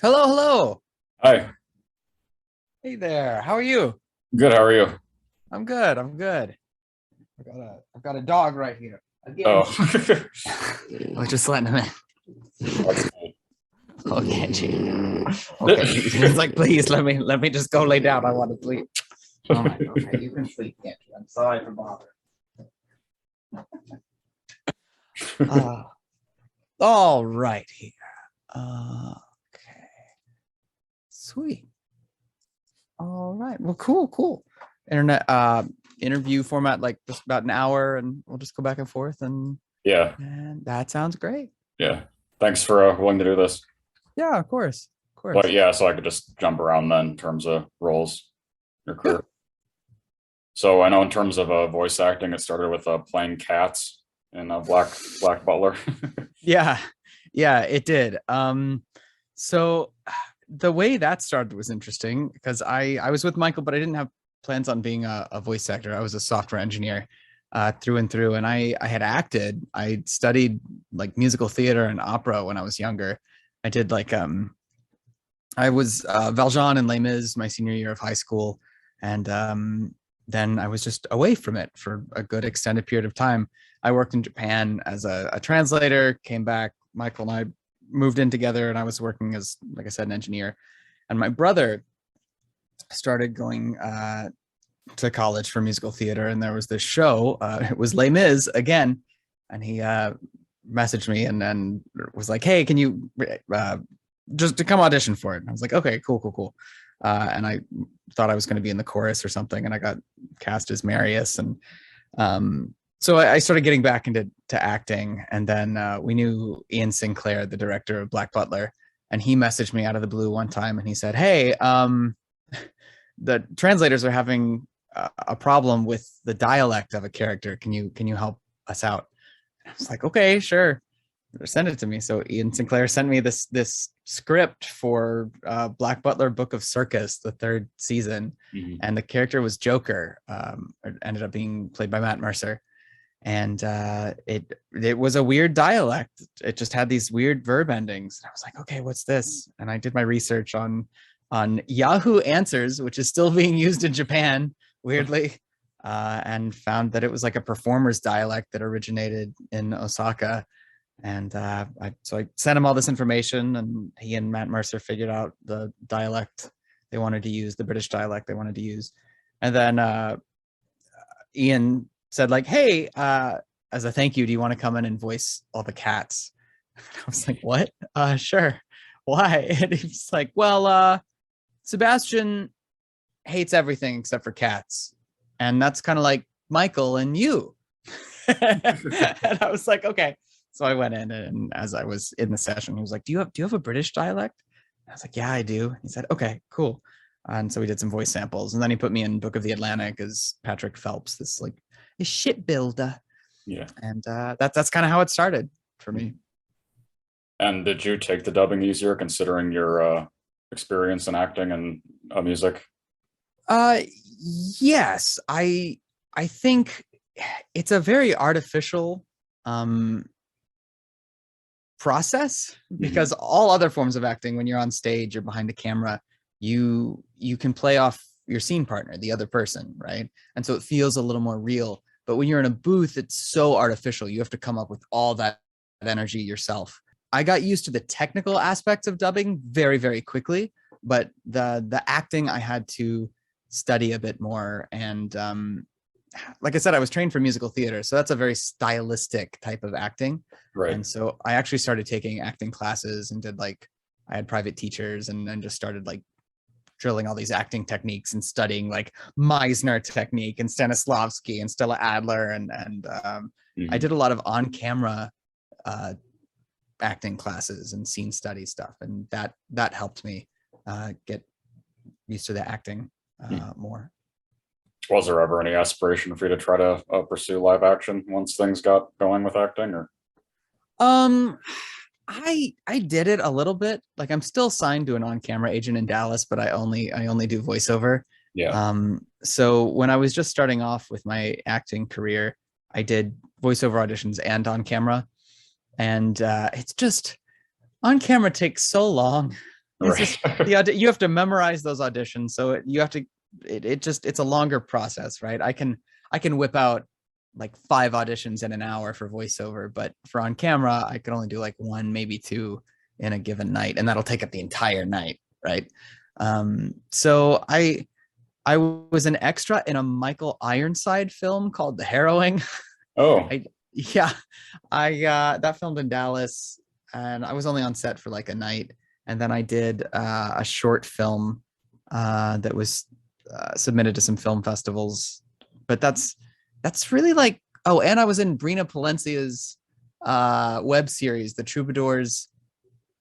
Hello, hello. Hi, Hey there. How are you? good. How are you? I'm good. I'm good. I've got a dog right here. Oh, Again. I was just letting him in. that's cool. Okay, gee. Okay. He's like, please let me just go lay down. I want to sleep. All right. Okay. You can sleep, can't you? I'm sorry for bothering. Uh, all right here. Okay. Sweet. All right. Well, cool, cool. Internet interview format like just about an hour and we'll just go back and forth Yeah, and that sounds great. yeah. Thanks for willing to do this. Yeah, of course. Of But course. yeah, so I could just jump around then in terms of roles, your Yeah. career. So I know in terms of voice acting, it started with playing cats in Black Butler. Yeah. Yeah, it did. So the way that started was interesting because I was with Michael, but I didn't have plans on being a voice actor. I was a software engineer through and through, and I had acted. I studied like musical theater and opera when I was younger. I did like I was Valjean and Les Mis my senior year of high school, and then I was just away from it for a good extended period of time. I worked in Japan as a translator, came back. Michael and I moved in together, and I was working as, like I said, an engineer. And my brother started going to college for musical theater, and there was this show. It was Les Mis again, and he messaged me and then was like, "Hey, can you just to come audition for it?" And I was like, "Okay, cool, cool, cool." And I thought I was going to be in the chorus or something, and I got cast as Marius, and so I started getting back into acting, and then we knew Ian Sinclair, the director of Black Butler, and he messaged me out of the blue one time, and he said, "Hey, the translators are having a problem with the dialect of a character. Can you help us out?" And I was like, "Okay, sure." Send it to me. So Ian Sinclair sent me this script for Black Butler Book of Circus, the third season, Mhm. and the character was Joker. It ended up being played by Matt Mercer, and it was a weird dialect. It just had these weird verb endings. I was like, okay, what's this? And I did my research on Yahoo Answers, which is still being used in Japan, weirdly, and found that it was like a performer's dialect that originated in Osaka. And so I sent him all this information, and he and Matt Mercer figured out the dialect they wanted to use, the British dialect they wanted to use. And then Ian said, like, "Hey, as a thank you, do you want to come in and voice all the cats?" And I was like, "What? Sure. Why?" And he was like, "Well, Sebastian hates everything except for cats, and that's kind of like Michael and you." And I was like, "Okay." So I went in, and as I was in the session, he was like, "Do you have a British dialect?" And I was like, "Yeah, I do." He said, "Okay, cool." And so we did some voice samples, and then he put me in Book of the Atlantic as Patrick Phelps, this like a shipbuilder, Yeah. and that's kind of how it started for me. And did you take the dubbing easier considering your experience in acting and music? Uh, yes, I think it's a very artificial um process Mhm. because all other forms of acting, when you're on stage or behind a camera, you can play off your scene partner, the other person, right? And so it feels a little more real. But when you're in a booth, it's so artificial. You have to come up with all that energy yourself. I got used to the technical aspects of dubbing very, very quickly, but the acting I had to study a bit more. And like I said, I was trained for musical theater, so that's a very stylistic type of acting. Right. And so I actually started taking acting classes and did like I had private teachers and just started like drilling all these acting techniques and studying like Meisner technique and Stanislavski and Stella Adler and I Mhm. did a lot of on camera uh, acting classes and scene study stuff, and that helped me get used to the acting more. Was there ever any aspiration for you to try to pursue live action once things got going with acting, or? Um, I did it a little bit. Like I'm still signed to an on-camera agent in Dallas, but I only do voiceover. Yeah. So when I was just starting off with my acting career, I did voiceover auditions and on camera, and it's just on camera takes so long. It's Right. just you have to memorize those auditions, so you have to. It's a longer process, right? I can whip out like 5 auditions in an hour for voiceover, but for on camera, I can only do like 1, maybe 2 in a given night, and that'll take up the entire night, right? So I was an extra in a Michael Ironside film called The Harrowing. Oh, Yeah, I that filmed in Dallas, and I was only on set for like a night, and then I did a short film that was submitted to some film festivals. But that's really like, oh, and I was in Brina Palencia's web series, The Troubadours,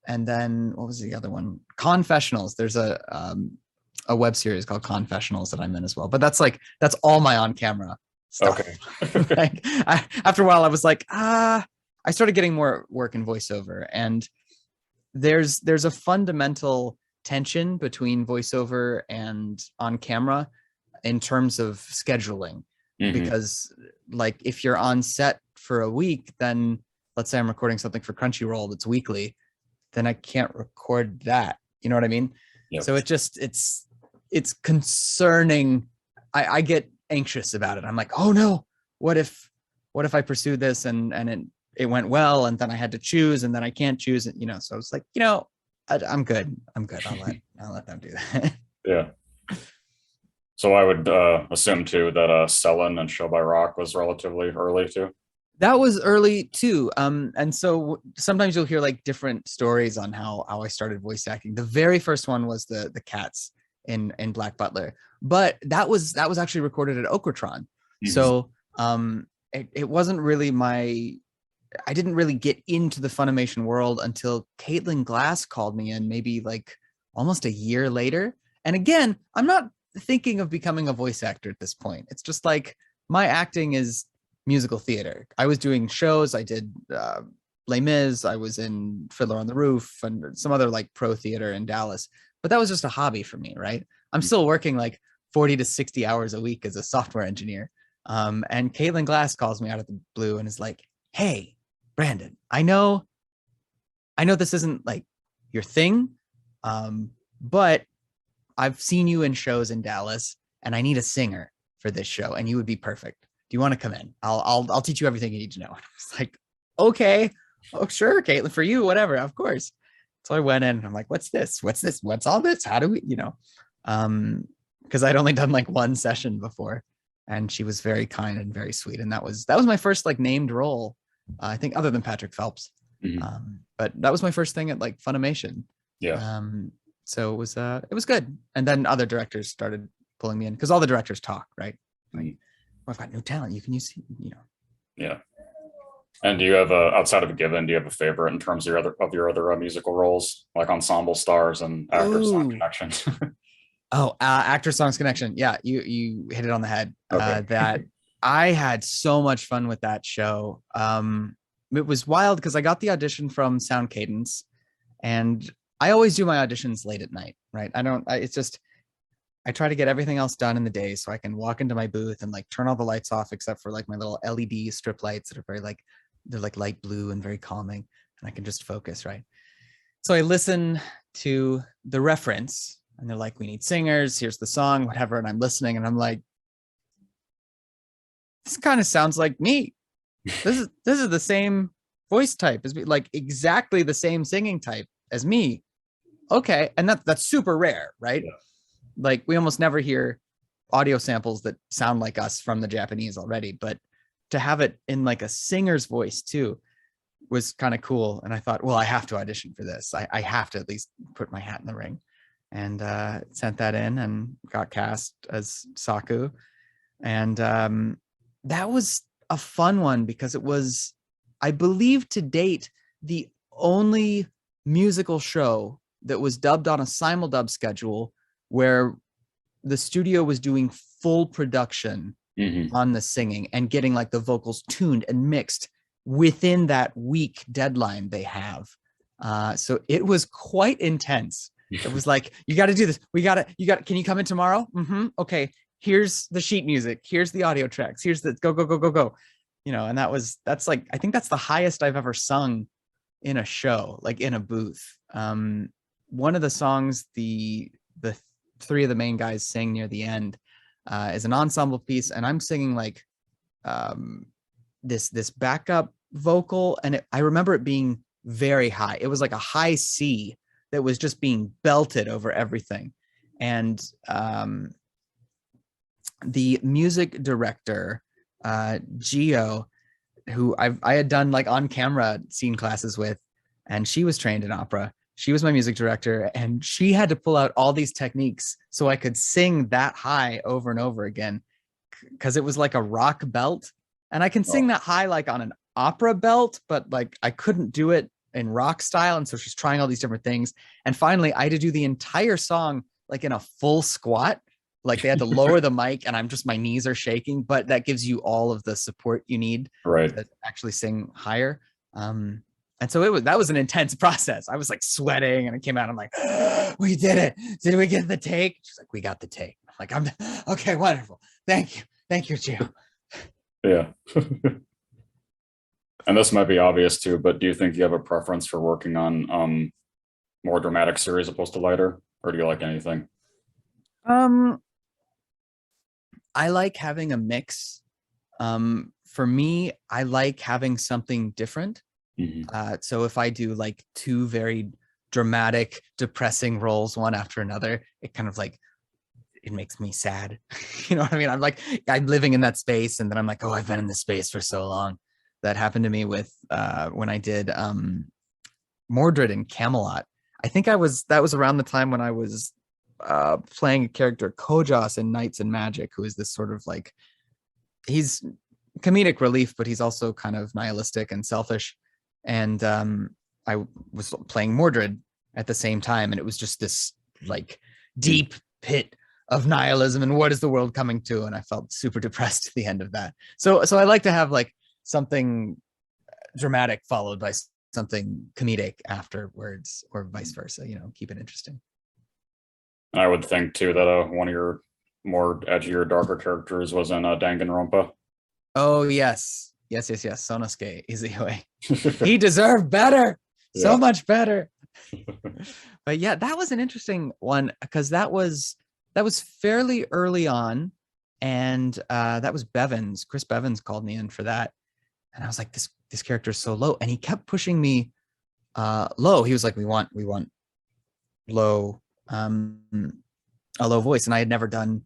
and then what was the other one? Confessionals. There's a web series called Confessionals that I'm in as well. But that's all my on camera stuff. okay. Like after a while, I was like, I started getting more work in voiceover, and there's a fundamental tension between voiceover and on camera in terms of scheduling, because like if you're on set for a week, then let's say I'm recording something for Crunchyroll that's weekly, then I can't record that. You know what I mean? Yep. So it's concerning. I get anxious about it. I'm like, oh no, what if I pursue this and it went well, and then I had to choose, and then I can't choose it, so it's like, I'm good. I'll let them do that. Yeah. So I would assume too that Sellen and Show by Rock was relatively early too. That was early too. And so sometimes you'll hear like different stories on how I started voice acting. The very first one was the cats in Black Butler, but that was actually recorded at Okratron. So it wasn't really I didn't really get into the Funimation world until Caitlin Glass called me in, maybe like almost a year later. And again, I'm not thinking of becoming a voice actor at this point. It's just like my acting is musical theater. I was doing shows. I did Les Mis. I was in Fiddler on the Roof and some other like pro theater in Dallas. But that was just a hobby for me, right? I'm still working like 40 to 60 hours a week as a software engineer. And Caitlin Glass calls me out of the blue and is like, hey, Brandon, I know this isn't like your thing, but I've seen you in shows in Dallas, and I need a singer for this show, and you would be perfect. Do you want to come in? I'll teach you everything you need to know. It's like, okay, oh sure, Caitlin, for you, whatever, of course. So I went in, and I'm like, what's this? What's all this? How do we, because I'd only done like 1 session before, and she was very kind and very sweet, and that was my first like named role, I think, other than Patrick Phelps. But that was my first thing at like Funimation. Yeah. So it was good. And then other directors started pulling me in, because all the directors talk, right? Like, I've got new talent. You can use, Yeah. And do you have outside of a Given, do you have a favorite in terms of your other musical roles, like Ensemble Stars and Actor Song Connection? Actor Songs Connection. Yeah, you hit it on the head. Okay. That I had so much fun with that show. It was wild because I got the audition from Sound Cadence, and I always do my auditions late at night, right? I try to get everything else done in the day so I can walk into my booth and like turn all the lights off except for like my little LED strip lights that are very like, they're like light blue and very calming, and I can just focus, right? So I listen to the reference, and they're like, we need singers, here's the song, whatever. And I'm listening, and I'm like, this kind of sounds like me. This is the same voice type as me, like exactly the same singing type as me. Okay. And that's super rare, right? Yeah. Like we almost never hear audio samples that sound like us from the Japanese already, but to have it in like a singer's voice too was kind of cool. And I thought, well, I have to audition for this. I have to at least put my hat in the ring, and sent that in and got cast as Saku. And that was a fun one because it was, I believe to date, the only musical show that was dubbed on a simuldub schedule where the studio was doing full production on the singing and getting like the vocals tuned and mixed within that week deadline they have. So it was quite intense. It was like, you got to do this. Can you come in tomorrow? Okay. Here's the sheet music. Here's the audio tracks. Here's the go. And that's like, I think that's the highest I've ever sung in a show, like in a booth. one of the songs the three of the main guys sing near the end is an ensemble piece, and I'm singing like this backup vocal, and I remember it being very high. It was like a high C that was just being belted over everything. And the music director, Gio, who I had done like on camera scene classes with, and she was trained in opera. She was my music director, and she had to pull out all these techniques so I could sing that high over and over again, because it was like a rock belt, and I can sing that high like on an opera belt, but like I couldn't do it in rock style. And so she's trying all these different things. And finally I had to do the entire song like in a full squat. Like they had to lower the mic, and my knees are shaking, but that gives you all of the support you need to actually sing higher. And so that was an intense process. I was like sweating, and I came out, I'm like, we did it. Did we get the take? She's like, we got the take. I'm like, I'm okay, wonderful. Thank you, Gio. Yeah. And this might be obvious too, but do you think you have a preference for working on more dramatic series opposed to lighter, or do you like anything? I like having a mix. For me, I like having something different. So if I do like two very dramatic, depressing roles, one after another, it kind of like, it makes me sad. You know what I mean? I'm living in that space, and then I'm like, oh, I've been in this space for so long. That happened to me with when I did Mordred in Camelot. I think that was around the time when I was playing a character Kojas in Knights and Magic, who is this sort of like, he's comedic relief, but he's also kind of nihilistic and selfish. And I was playing Mordred at the same time, and it was just this like deep pit of nihilism and what is the world coming to, and I felt super depressed at the end of that. So I like to have like something dramatic followed by something comedic afterwards, or vice versa, you know, keep it interesting. And I would think too that one of your more edgier, darker characters was in Danganronpa. Oh yes, Sonosuke Izuyue. He deserved better, so much better. But yeah, that was an interesting one, because that was fairly early on, and that was Bevins. Chris Bevins called me in for that, and I was like, this character is so low, and he kept pushing me low. He was like, we want low, a low voice, and I had never done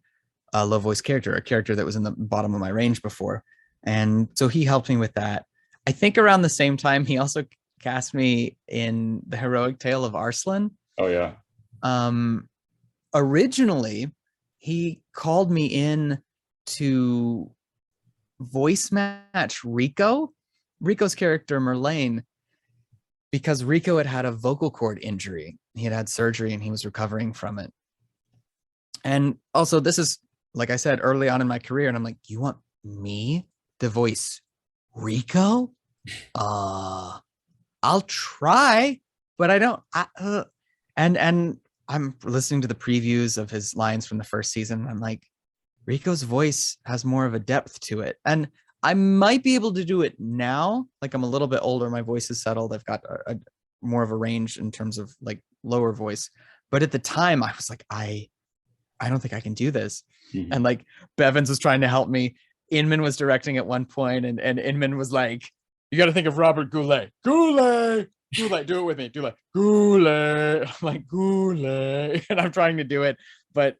a low voice character, a character that was in the bottom of my range before. And so he helped me with that. I think around the same time, he also cast me in The Heroic Tale of Arslan. Oh yeah. Originally, he called me in to voice match Rico's character Merlane, because Rico had a vocal cord injury. He had surgery, and he was recovering from it. And also, this is, like I said, early on in my career, and I'm like, you want me to voice Rico? I'll try, but I don't. And I'm listening to the previews of his lines from the first season. I'm like, Rico's voice has more of a depth to it, and I might be able to do it now. Like, I'm a little bit older, my voice is settled. I've got a more of a range in terms of like lower voice. But at the time, I was like, I don't think I can do this. And like, Bevins was trying to help me. Inman was directing at one point, and Inman was like, you got to think of Robert Goulet. Goulet, do it with me. Goulet. I'm like, Goulet. And I'm trying to do it, but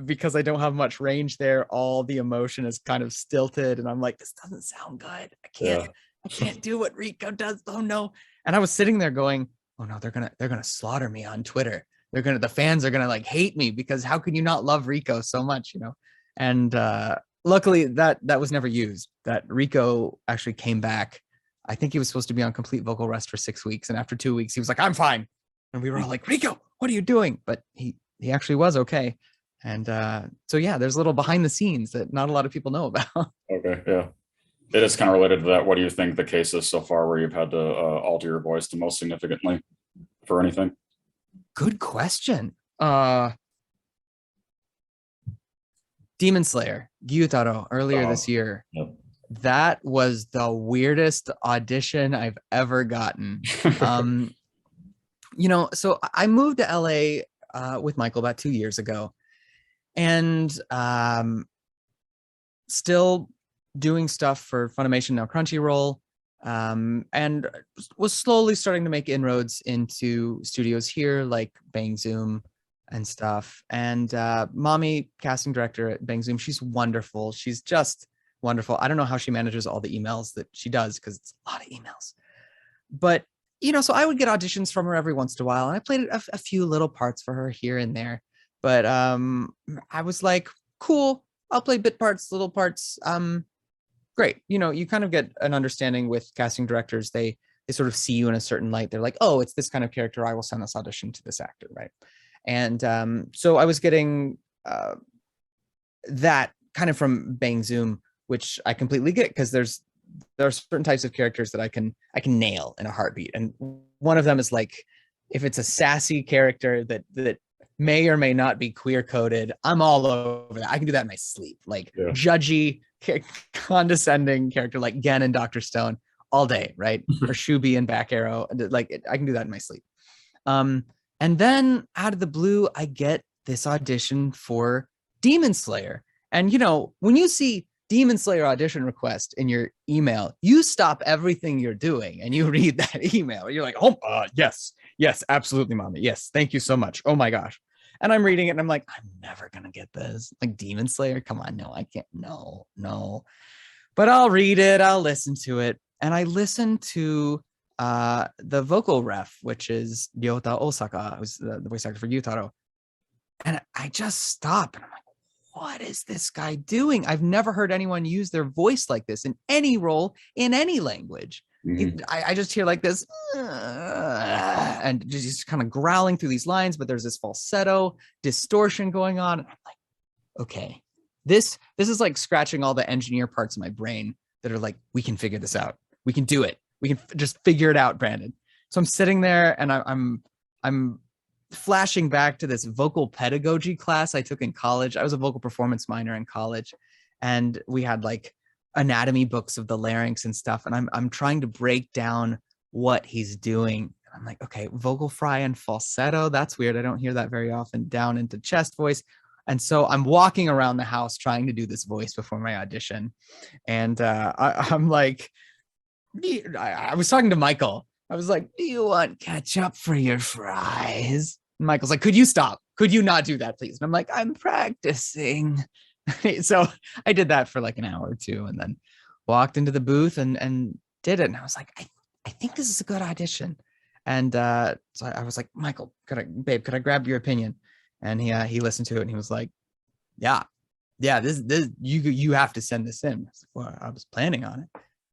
because I don't have much range there, all the emotion is kind of stilted, and I'm like, this doesn't sound good. I can't do what Rico does. Oh no. And I was sitting there going, oh no, they're gonna slaughter me on Twitter. The fans are gonna like hate me, because how can you not love Rico so much, you know? And luckily that was never used. That Rico actually came back. I think he was supposed to be on complete vocal rest for 6 weeks, and after 2 weeks he was like, I'm fine. And we were all like, Rico, what are you doing? But he actually was okay. And so yeah, there's a little behind the scenes that not a lot of people know about. Okay, yeah. It is kind of related to that. What do you think the case is so far where you've had to alter your voice the most significantly for anything? Good question. Demon Slayer, Gyutaro, earlier this year. Yep. That was the weirdest audition I've ever gotten. So I moved to LA with Michael about 2 years ago, and still doing stuff for Funimation, now Crunchyroll, and was slowly starting to make inroads into studios here like Bang Zoom and stuff. And Mommy, casting director at Bang Zoom, she's wonderful. She's just wonderful. I don't know how she manages all the emails that she does, because it's a lot of emails. But so I would get auditions from her every once in a while, and I played a few little parts for her here and there. But I was like, cool, I'll play bit parts, little parts. Great. You kind of get an understanding with casting directors. They sort of see you in a certain light. They're like, oh, it's this kind of character, I will send this audition to this actor, right? And so I was getting that kind of from Bang Zoom, which I completely get, because there are certain types of characters that I can nail in a heartbeat. And one of them is like, if it's a sassy character that may or may not be queer coded, I'm all over that. I can do that in my sleep. Like judgy, condescending character like Gen and Dr. Stone all day, right? Or Shubi and Back Arrow. Like, I can do that in my sleep. And then out of the blue, I get this audition for Demon Slayer. And when you see Demon Slayer audition request in your email, you stop everything you're doing and you read that email. You're like, oh, yes, absolutely, Mommy. Yes, thank you so much. Oh my gosh. And I'm reading it and I'm like, I'm never going to get this. Like, Demon Slayer? Come on. No, I can't. No. But I'll read it. I'll listen to it. And I listened to the vocal ref, which is Ryota Osaka, who's the voice actor for Gyutaro. And I just stop and I'm like, what is this guy doing? I've never heard anyone use their voice like this in any role in any language. I just hear like this and just kind of growling through these lines, but there's this falsetto distortion going on. And I'm like, okay, this is like scratching all the engineer parts of my brain that are like, we can figure this out. We can do it. We can just figure it out, Brandon. So I'm sitting there and I'm flashing back to this vocal pedagogy class I took in college. I was a vocal performance minor in college, and we had like anatomy books of the larynx and stuff. And I'm trying to break down what he's doing. I'm like, okay, vocal fry and falsetto. That's weird. I don't hear that very often. Down into chest voice. And so I'm walking around the house trying to do this voice before my audition. And I'm like, I was talking to Michael. I was like, do you want ketchup for your fries? And Michael's like, could you stop? Could you not do that, please? And I'm like, I'm practicing. So I did that for like an hour or two, and then walked into the booth and did it. And I was like, I think this is a good audition. And so I was like, Michael, could I grab your opinion? And he listened to it and he was like, yeah, this you have to send this in. I was like, well, I was planning on it.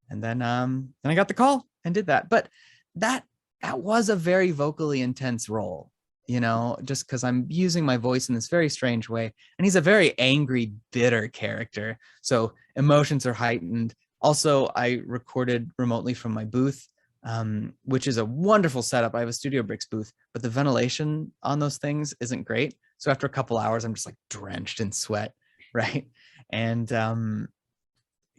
And then I got the call and did that. But that was a very vocally intense role, just because I'm using my voice in this very strange way. And he's a very angry, bitter character. So emotions are heightened. Also, I recorded remotely from my booth, which is a wonderful setup. I have a Studio Bricks booth, but the ventilation on those things isn't great. So after a couple hours, I'm just like drenched in sweat, right? And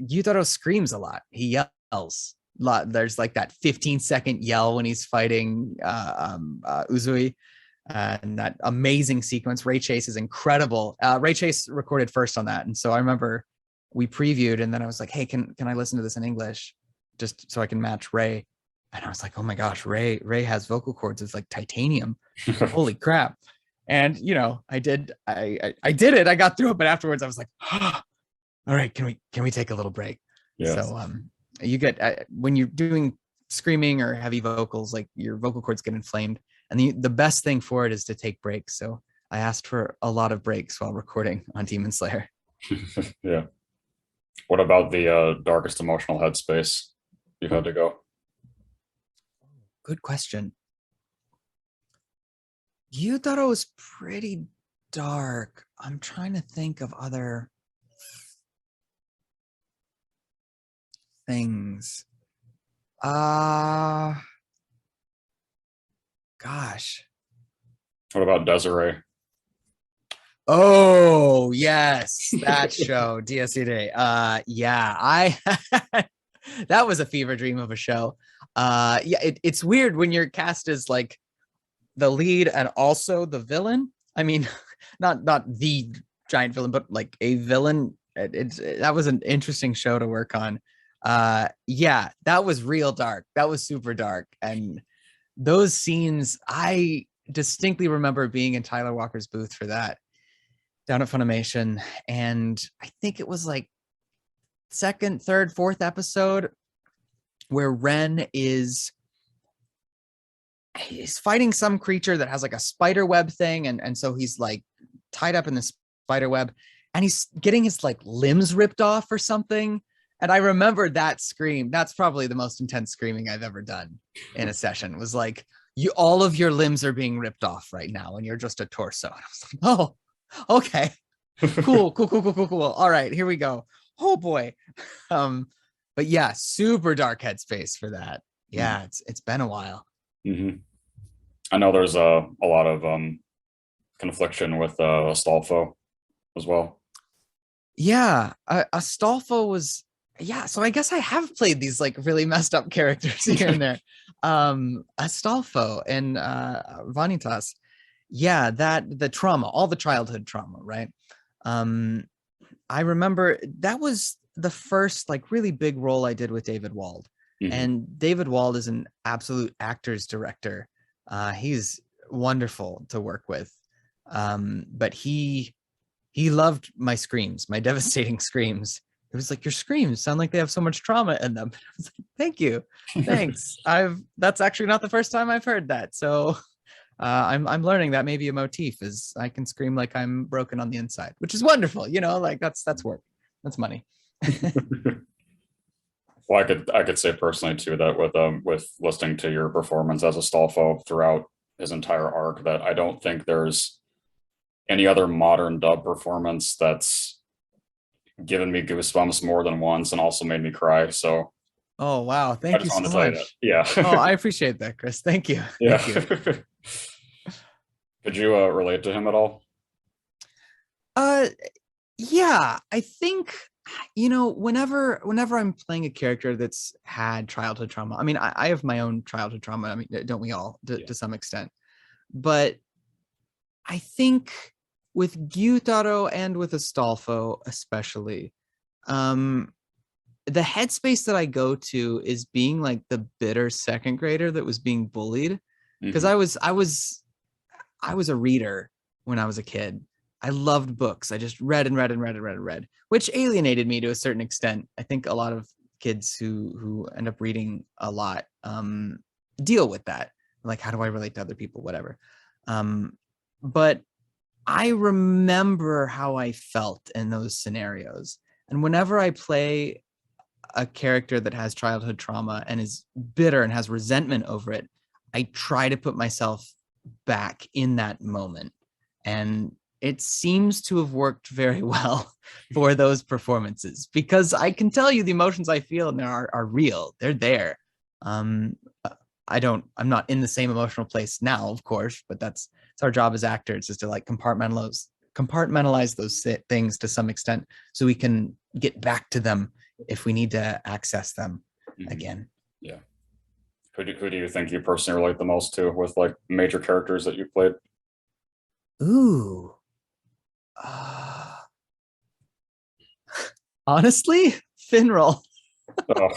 Gyutaro screams a lot. He yells a lot. There's like that 15-second yell when he's fighting Uzui, and that amazing sequence. Ray Chase is incredible. Ray Chase recorded first on that, and so I remember we previewed, and then I was like, hey, can I listen to this in English just so I can match Ray? And I was like, oh my gosh, Ray has vocal cords. It's like titanium. Holy crap. And I did it. I got through it, but afterwards I was like, oh, all right, can we take a little break? Yes. So you get when you're doing screaming or heavy vocals, like your vocal cords get inflamed, and the best thing for it is to take breaks. So I asked for a lot of breaks while recording on Demon Slayer. Yeah. What about the darkest emotional headspace you've had to go? Good question. Gyutaro is pretty dark. I'm trying to think of other things. Gosh. What about Desiree? Oh, yes, that show, DSC Day. Yeah, that was a fever dream of a show. Yeah, it's weird when you're cast as like the lead and also the villain. I mean, not the giant villain, but like a villain. That was an interesting show to work on. Yeah, that was real dark. That was super dark. And those scenes, I distinctly remember being in Tyler Walker's booth for that down at Funimation. And I think it was like second, third, fourth episode where Ren is he's fighting some creature that has like a spider web thing, and so he's like tied up in the spider web, and he's getting his like limbs ripped off or something. And I remember that scream. That's probably the most intense screaming I've ever done in a session. Was like, you all of your limbs are being ripped off right now, and you're just a torso. And I was like, oh, okay, cool. All right, here we go. Oh boy. But yeah, super dark headspace for that. Yeah, it's been a while. Mm-hmm. I know there's a lot of confliction with Astolfo as well. Yeah, Astolfo was, yeah, so I guess I have played these like really messed up characters here and there. Astolfo and Vanitas. Yeah, that the trauma, all the childhood trauma, right? I remember that was the first like really big role I did with David Wald. Mm-hmm. And David Wald is an absolute actor's director. He's wonderful to work with. But he loved my screams, my devastating screams. It was like, your screams sound like they have so much trauma in them. I was like, thank you. Thanks. That's actually not the first time I've heard that. So I'm learning that maybe a motif is I can scream like I'm broken on the inside, which is wonderful. You know, like that's work. That's money. Well, I could say personally too that with listening to your performance as Astolfo throughout his entire arc, that I don't think there's any other modern dub performance that's given me goosebumps more than once and also made me cry. So, oh wow, thank you so much. Yeah. Oh, I appreciate that, Chris. Thank you. Yeah. Thank you. Could you relate to him at all? Yeah, I think, you know, whenever I'm playing a character that's had childhood trauma, I mean, I have my own childhood trauma. I mean, don't we all to some extent? But I think with Gyutaro and with Astolfo especially, the headspace that I go to is being like the bitter second grader that was being bullied, because I was a reader when I was a kid. I loved books. I just read and read, which alienated me to a certain extent. I think a lot of kids who end up reading a lot deal with that. Like, how do I relate to other people? Whatever. But I remember how I felt in those scenarios. And whenever I play a character that has childhood trauma and is bitter and has resentment over it, I try to put myself back in that moment. And it seems to have worked very well for those performances, because I can tell you the emotions I feel and are real. They're there. I'm not in the same emotional place now, of course, but it's our job as actors, is to like compartmentalize those things to some extent so we can get back to them if we need to access them again. Yeah. Who do you think you personally relate the most to with like major characters that you played? Ooh. Honestly, Finral. Oh.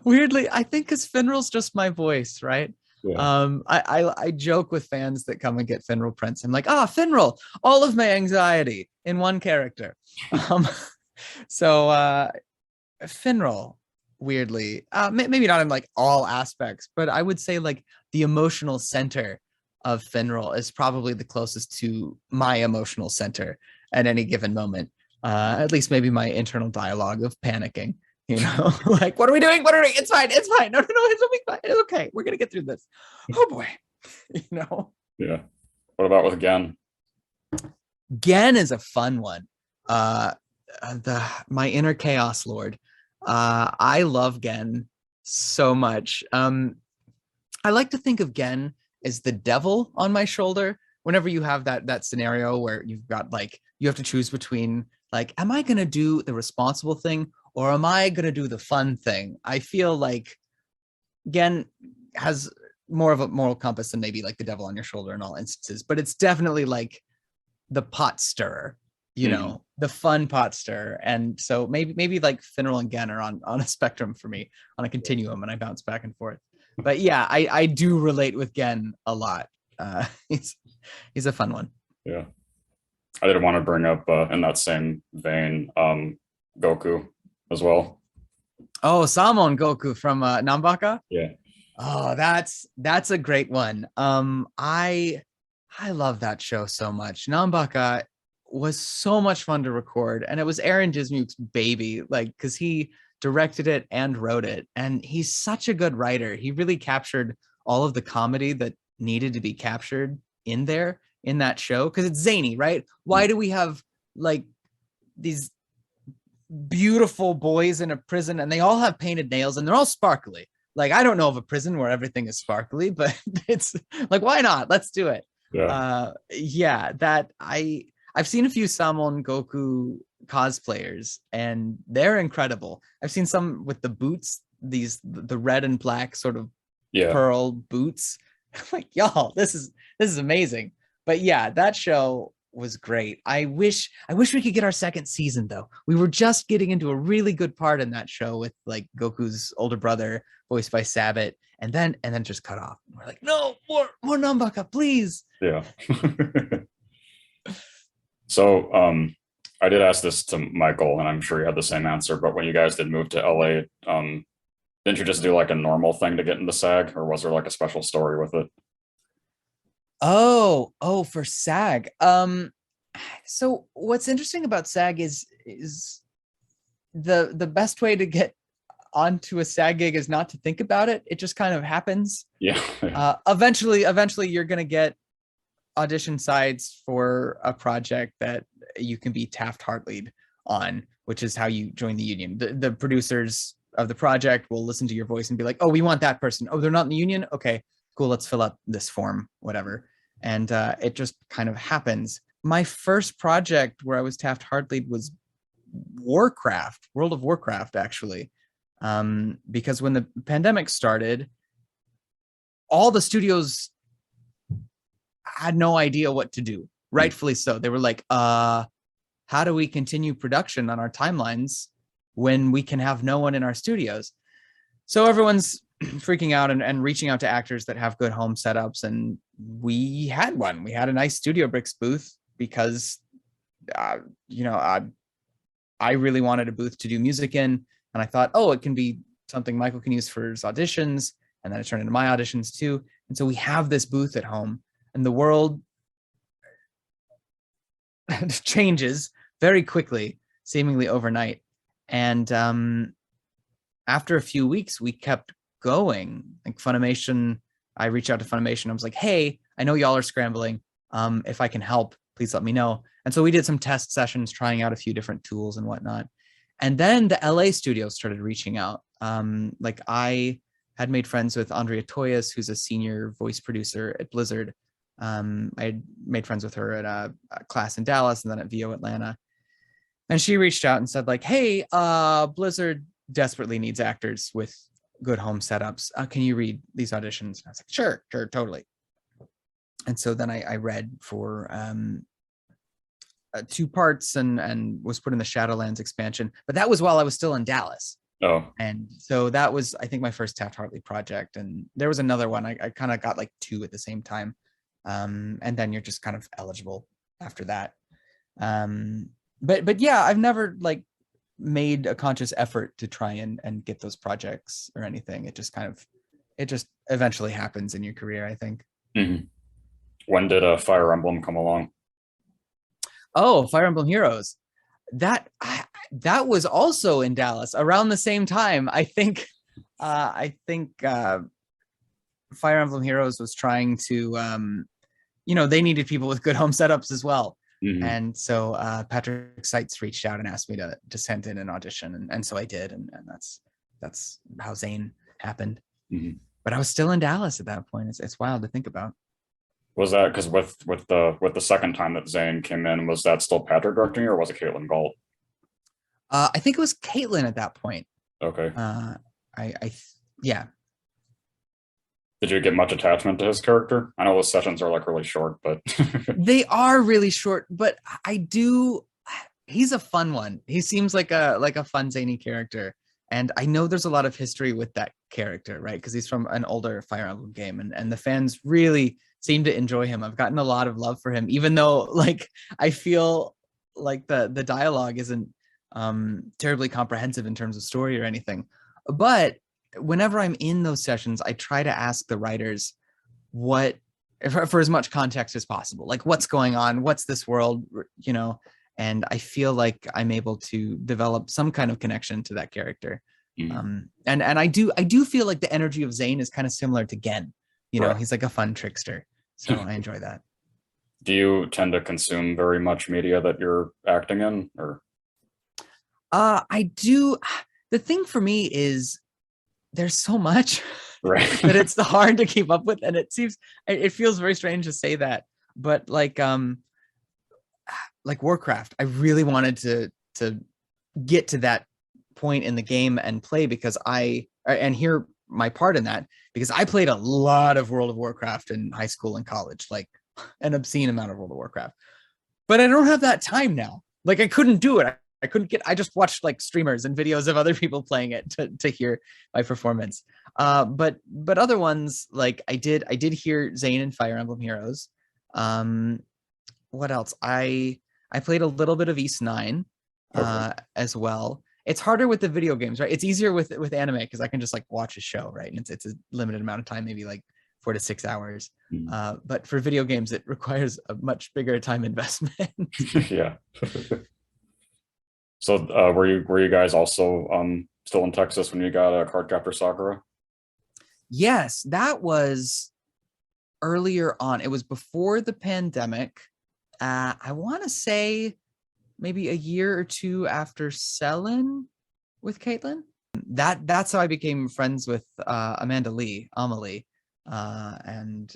Weirdly, I think because Finral's just my voice, right? Yeah. I joke with fans that come and get Finral prints. I'm like, Finral, all of my anxiety in one character. So Finral, weirdly, maybe not in like all aspects, but I would say like the emotional center of Finral is probably the closest to my emotional center at any given moment. At least maybe my internal dialogue of panicking, you know, like, what are we doing? It's fine. No, it's fine. It's okay. We're going to get through this. Oh boy. You know? Yeah. What about with Gen? Gen is a fun one. My inner chaos lord. I love Gen so much. I like to think of Gen as the devil on my shoulder. Whenever you have that scenario where you've got like, you have to choose between like, am I going to do the responsible thing or am I going to do the fun thing? I feel like Gen has more of a moral compass than maybe like The Devil on Your Shoulder in all instances, but it's definitely like the pot stirrer, you know, the fun pot stirrer. And so maybe like Finral and Gen are on a spectrum for me, on a continuum, and I bounce back and forth. But yeah, I do relate with Gen a lot. He's a fun one. Yeah. I did want to bring up in that same vein, Goku as well. Oh, Samon Goku from Nambaka. Yeah. Oh, that's a great one. I love that show so much. Nambaka was so much fun to record, and it was Aaron Dismuke's baby, like, because he directed it and wrote it, and he's such a good writer. He really captured all of the comedy that needed to be captured in there in that show, because it's zany, right? Why do we have like these beautiful boys in a prison and they all have painted nails and they're all sparkly? Like, I don't know of a prison where everything is sparkly, but it's like, why not? Let's do it. Yeah, that I've seen a few Samon Goku cosplayers and they're incredible. I've seen some with the boots, the red and black sort of pearl boots. I'm like, y'all, this is amazing. But yeah, that show was great. I wish we could get our second season though. We were just getting into a really good part in that show with like Goku's older brother, voiced by Sabat, and then just cut off. We're like, no, more Nambaka, please. Yeah. So I did ask this to Michael, and I'm sure you had the same answer, but when you guys did move to LA, didn't you just do like a normal thing to get into SAG, or was there like a special story with it? Oh, for SAG. So what's interesting about SAG is the best way to get onto a SAG gig is not to think about it. It just kind of happens. Yeah. Eventually you're going to get audition sides for a project that you can be Taft-Hartley'd on, which is how you join the union. The producers of the project will listen to your voice and be like, oh, we want that person. Oh, they're not in the union? Okay, cool, let's fill out this form, whatever. And it just kind of happens. My first project where I was Taft-Hartley'd was World of Warcraft, actually. Because when the pandemic started, all the studios had no idea what to do. Rightfully so. They were like, how do we continue production on our timelines when we can have no one in our studios? So everyone's freaking out and reaching out to actors that have good home setups. And we had one. We had a nice Studio Bricks booth because, I really wanted a booth to do music in. And I thought, oh, it can be something Michael can use for his auditions. And then it turned into my auditions too. And so we have this booth at home, and the world changes very quickly, seemingly overnight. And after a few weeks, we kept going. Like Funimation, I reached out to Funimation. I was like, hey, I know y'all are scrambling. If I can help, please let me know. And so we did some test sessions, trying out a few different tools and whatnot. And then the LA studio started reaching out. Like I had made friends with Andrea Toyas, who's a senior voice producer at Blizzard. I had made friends with her at a class in Dallas and then at VO Atlanta. And she reached out and said like, hey, Blizzard desperately needs actors with good home setups. Can you read these auditions? And I was like, sure, totally. And so then I read for 2 parts and was put in the Shadowlands expansion. But that was while I was still in Dallas. Oh. And so that was, I think, my first Taft-Hartley project. And there was another one. I kind of got like 2 at the same time. And then you're just kind of eligible after that. But yeah, I've never like made a conscious effort to try and get those projects or anything. It just eventually happens in your career, I think. Mm-hmm. When did Fire Emblem come along? Oh, Fire Emblem Heroes. That was also in Dallas around the same time. I think Fire Emblem Heroes was trying to, they needed people with good home setups as well. Mm-hmm. And so Patrick Seitz reached out and asked me to send in an audition. And so I did. And that's how Zane happened. Mm-hmm. But I was still in Dallas at that point. It's wild to think about. Was that because with the second time that Zane came in, was that still Patrick directing you, or was it Caitlin Galt? I think it was Caitlin at that point. Okay. Yeah. Did you get much attachment to his character? I know those sessions are like really short, but They are really short, but I do. He's a fun one. He seems like a fun zany character, and I know there's a lot of history with that character, right? Because he's from an older Fire Emblem game, and the fans really seem to enjoy him. I've gotten a lot of love for him, even though like I feel like the dialogue isn't terribly comprehensive in terms of story or anything. But whenever I'm in those sessions, I try to ask the writers what for as much context as possible, like what's going on, what's this world, you know. And I feel like I'm able to develop some kind of connection to that character. And I do feel like the energy of Zane is kind of similar to Gen. You know, right. he's like a fun trickster, so I enjoy that. Do you tend to consume very much media that you're acting in, or I do. The thing for me is there's so much right? that it's hard to keep up with, and it feels very strange to say that, but like Warcraft, I really wanted to get to that point in the game and play because and hear my part in that, because I played a lot of World of Warcraft in high school and college, like an obscene amount of World of Warcraft. But I don't have that time now. Like I couldn't do it. I just watched like streamers and videos of other people playing it to hear my performance. But other ones, like I did hear Zane and Fire Emblem Heroes. What else? I played a little bit of East 9 as well. It's harder with the video games, right? It's easier with anime because I can just like watch a show, right? And it's a limited amount of time, maybe like 4 to 6 hours. But for video games, it requires a much bigger time investment. Yeah. So were you guys also still in Texas when you got a Cardcaptor Sakura? Yes, that was earlier on. It was before the pandemic. I want to say maybe a year or two after selling with Caitlin. That's how I became friends with Amanda Lee, Amelie. And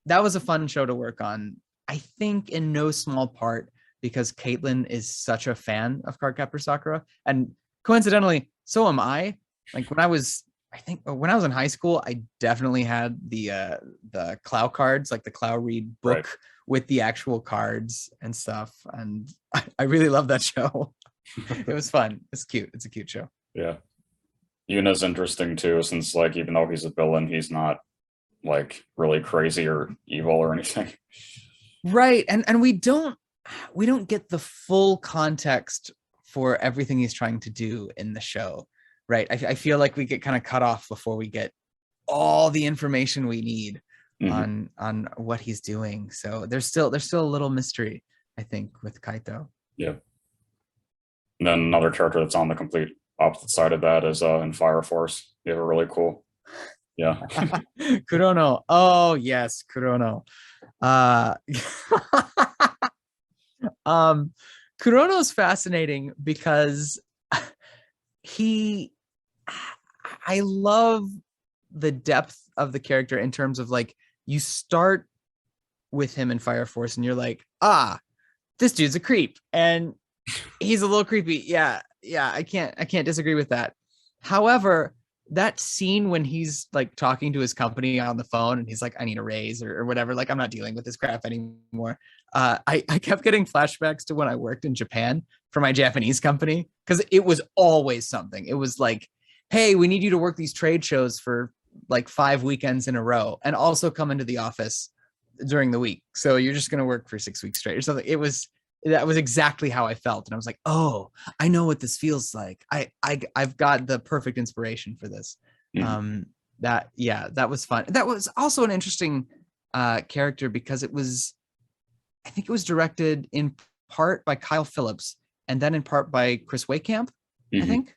that was a fun show to work on. I think in no small part because Caitlin is such a fan of Cardcaptor Sakura. And coincidentally, so am I. Like I think when I was in high school, I definitely had the Clow cards, like the Clow Read book Right. with the actual cards and stuff. And I really love that show. It was fun. It's cute. It's a cute show. Yeah. Yuna's interesting too, since like even though he's a villain, he's not like really crazy or evil or anything. Right. And we don't get the full context for everything he's trying to do in the show. Right. I feel like we get kind of cut off before we get all the information we need on what he's doing. So there's still a little mystery, I think, with Kaito. Yeah. And then another character that's on the complete opposite side of that is in Fire Force. They were really cool. Yeah. Kirono. Oh yes, Kirono. Kirono's fascinating because I love the depth of the character in terms of like you start with him in Fire Force and you're like, this dude's a creep and he's a little creepy. Yeah, I can't disagree with that. However, that scene when he's like talking to his company on the phone and he's like, I need a raise or whatever, like I'm not dealing with this crap anymore. I kept getting flashbacks to when I worked in Japan for my Japanese company because it was always something. It was like, hey, we need you to work these trade shows for like 5 weekends in a row and also come into the office during the week. So you're just going to work for 6 weeks straight or something. That was exactly how I felt. And I was like, oh, I know what this feels like. I've got the perfect inspiration for this. That was fun. That was also an interesting character because I think it was directed in part by Kyle Phillips and then in part by Chris Wakehamp, I think,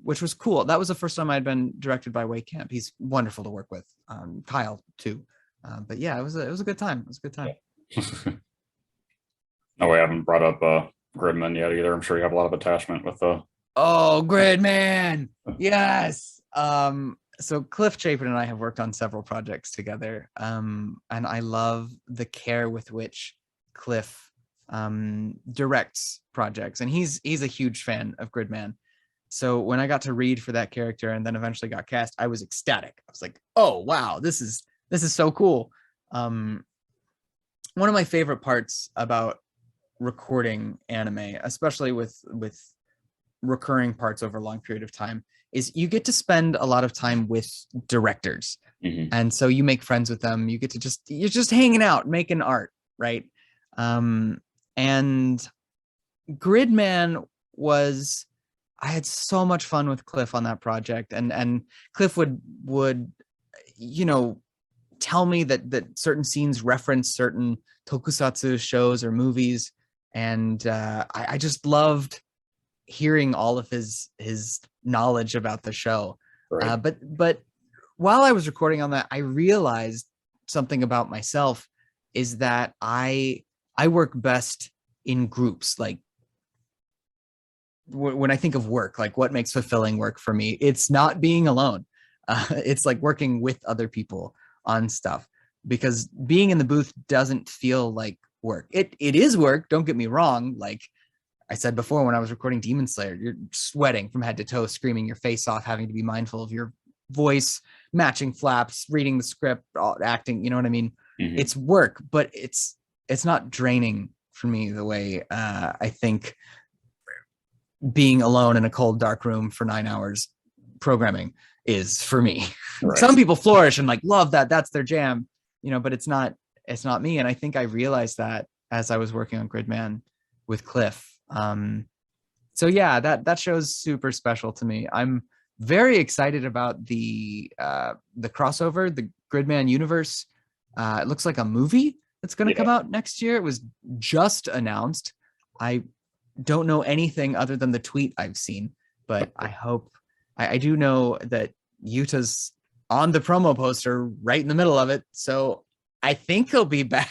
which was cool. That was the first time I'd been directed by Wakehamp. He's wonderful to work with. Kyle too. But yeah, it was a good time. It was a good time. Yeah. No, we haven't brought up Gridman yet either. I'm sure you have a lot of attachment with Oh, Gridman. Yes. So Cliff Chapin and I have worked on several projects together. And I love the care with which Cliff directs projects. And he's a huge fan of Gridman. So when I got to read for that character and then eventually got cast, I was ecstatic. I was like, oh wow, this is so cool. One of my favorite parts about recording anime, especially with recurring parts over a long period of time, is you get to spend a lot of time with directors. And so you make friends with them. You get to you're just hanging out, making art, right? And Gridman was, I had so much fun with Cliff on that project, and Cliff would you know, tell me that certain scenes reference certain tokusatsu shows or movies, and I just loved hearing all of his knowledge about the show. Right. But while I was recording on that, I realized something about myself, is that I work best in groups. Like when I think of work, like what makes fulfilling work for me, it's not being alone. It's like working with other people on stuff, because being in the booth doesn't feel like work. It is work, don't get me wrong. Like I said before, when I was recording Demon Slayer, you're sweating from head to toe, screaming your face off, having to be mindful of your voice, matching flaps, reading the script, acting, you know what I mean? It's work, but it's not draining for me the way I think being alone in a cold, dark room for 9 hours programming is for me. Right. Some people flourish and like love that. That's their jam, you know, but it's not me. And I think I realized that as I was working on Gridman with Cliff. So yeah, that show's super special to me. I'm very excited about the crossover, the Gridman universe. It looks like a movie that's going to come out next year. It was just announced. I don't know anything other than the tweet I've seen, but I hope, I do know that Yuta's on the promo poster right in the middle of it. So I think he'll be back.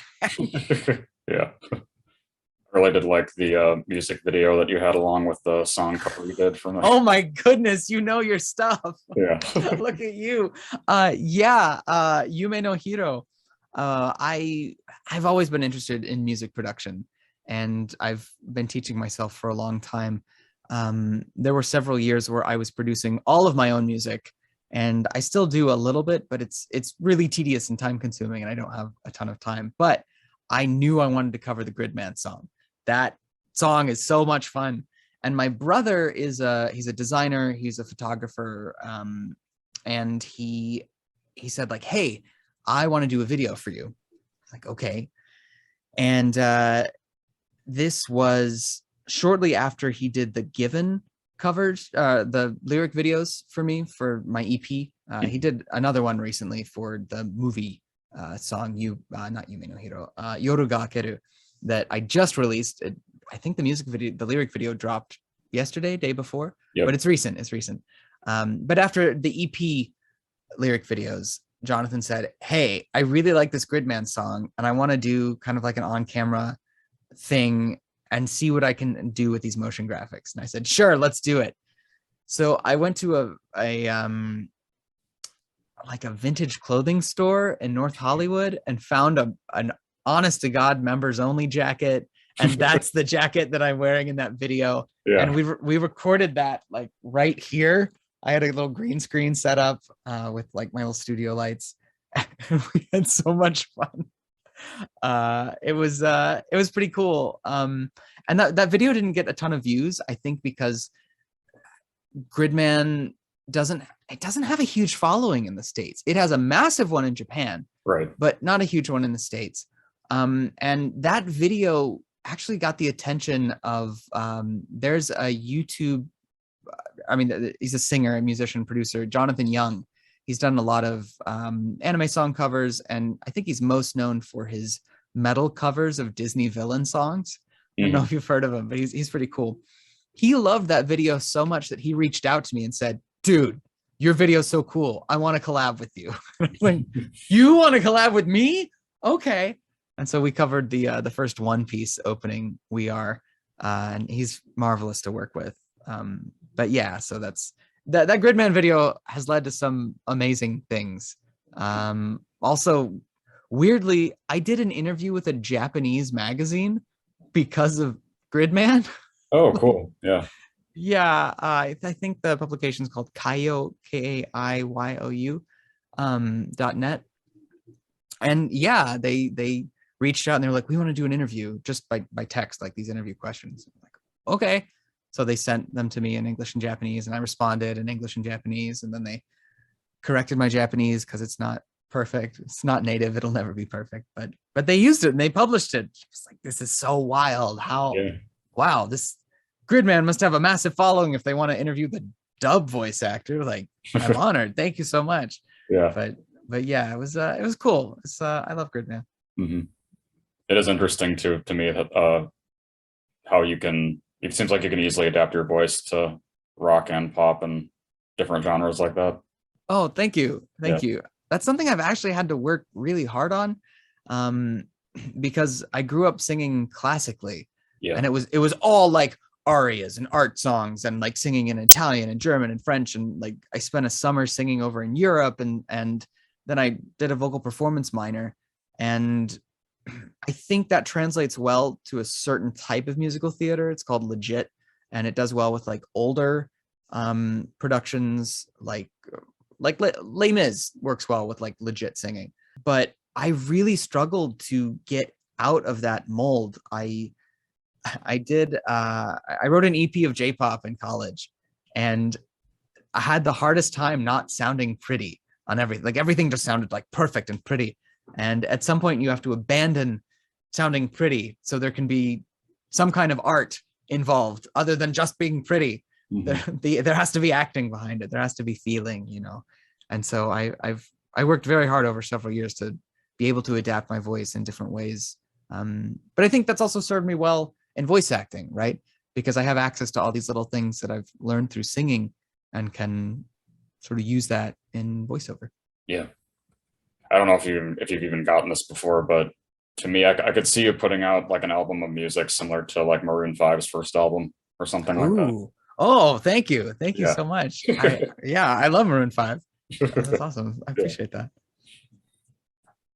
Yeah. I really did like the music video that you had along with the song cover you did from. Oh my goodness, you know your stuff. Yeah. Look at you. Yume no Hiro. I've always been interested in music production, and I've been teaching myself for a long time. There were several years where I was producing all of my own music, and I still do a little bit, but it's really tedious and time consuming, and I don't have a ton of time. But I knew I wanted to cover the Gridman song. That song is so much fun. And my brother he's a designer, he's a photographer, and he said like, hey, I want to do a video for you. Like, okay. And this was shortly after he did the Given covers, the lyric videos for me for my EP. He did another one recently for the movie song not Yume no Hiro, Yoru ga Akeru, that I just released. I think the lyric video dropped yesterday, day before, but it's recent. But after the EP lyric videos, Jonathan said, hey, I really like this Gridman song, and I want to do kind of like an on-camera thing and see what I can do with these motion graphics. And I said, sure, let's do it. So I went to a vintage clothing store in North Hollywood and found an honest to God members only jacket. And that's the jacket that I'm wearing in that video. Yeah. And we recorded that like right here. I had a little green screen set up with like my little studio lights. We had so much fun. It was pretty cool. And that video didn't get a ton of views, I think, because Gridman doesn't have a huge following in the States. It has a massive one in Japan, right, but not a huge one in the States. And that video actually got the attention of there's a YouTube, he's a singer, a musician, producer, Jonathan Young. He's done a lot of anime song covers, and I think he's most known for his metal covers of Disney villain songs. I don't know if you've heard of him, but he's pretty cool. He loved that video so much that he reached out to me and said, dude, your video's so cool. I want to collab with you. Like, you want to collab with me? Okay. And so we covered the first One Piece opening, We Are, and he's marvelous to work with. But yeah, so that's that Gridman video has led to some amazing things. Also, weirdly, I did an interview with a Japanese magazine because of Gridman. Oh, cool. Yeah. Yeah, I think the publication is called Kaiyo, Kaiyu, .net. And yeah, they reached out and they were like, we want to do an interview just by text, like these interview questions. I'm like, okay. So they sent them to me in English and Japanese, and I responded in English and Japanese, and then they corrected my Japanese because it's not perfect. It's not native. It'll never be perfect. But they used it and they published it. It's like, this is so wild. How Yeah. wow, this Gridman must have a massive following if they want to interview the dub voice actor. Like, I'm honored. Thank you so much. Yeah. But yeah, it was cool. It's I love Gridman. Mm-hmm. It is interesting to me that how you can. It seems like you can easily adapt your voice to rock and pop and different genres like that. Oh, thank you. Thank Yeah. you. That's something I've actually had to work really hard on. Because I grew up singing classically, Yeah. and it was all like arias and art songs and like singing in Italian and German and French, and like I spent a summer singing over in Europe, and then I did a vocal performance minor, and I think that translates well to a certain type of musical theater. It's called legit, and it does well with like older productions, like Les Mis works well with like legit singing. But I really struggled to get out of that mold. I wrote an EP of J-pop in college, and I had the hardest time not sounding pretty on everything. Like everything just sounded like perfect and pretty. And at some point you have to abandon sounding pretty so there can be some kind of art involved other than just being pretty. Mm-hmm. There has to be acting behind it. There has to be feeling, you know. And so I worked very hard over several years to be able to adapt my voice in different ways. But I think that's also served me well in voice acting, right? Because I have access to all these little things that I've learned through singing and can sort of use that in voiceover. Yeah. I don't know if you've even gotten this before, but to me, I could see you putting out like an album of music similar to like Maroon 5's first album or something like that. Ooh. Oh, thank you. Thank you Yeah. so much. I love Maroon 5. That's awesome. I appreciate that.